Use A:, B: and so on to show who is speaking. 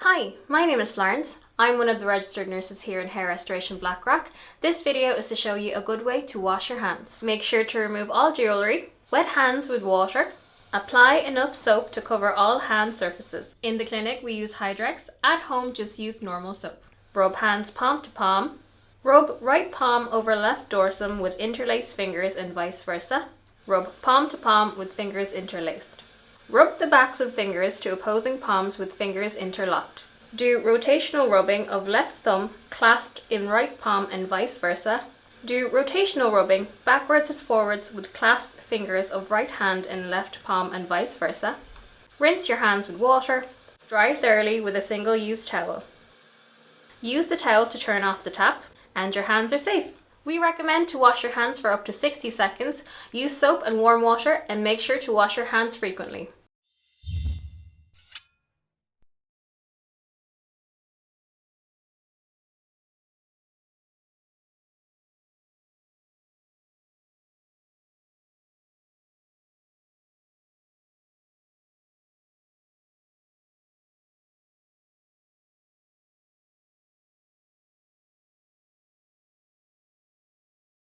A: Hi, my name is Florence. I'm one of the registered nurses here in Hair Restoration Blackrock. This video is to show you a good way to wash your hands. Make sure to remove all jewellery, wet hands with water, apply enough soap to cover all hand surfaces. In the clinic we use Hydrex, at home just use normal soap. Rub hands palm to palm. Rub right palm over left dorsum with interlaced fingers and vice versa. Rub palm to palm with fingers interlaced. Rub the backs of fingers to opposing palms with fingers interlocked. Do rotational rubbing of left thumb clasped in right palm and vice versa. Do rotational rubbing backwards and forwards with clasped fingers of right hand in left palm and vice versa. Rinse your hands with water. Dry thoroughly with a single-use towel. Use the towel to turn off the tap and your hands are safe. We recommend to wash your hands for up to 60 seconds. Use soap and warm water and make sure to wash your hands frequently.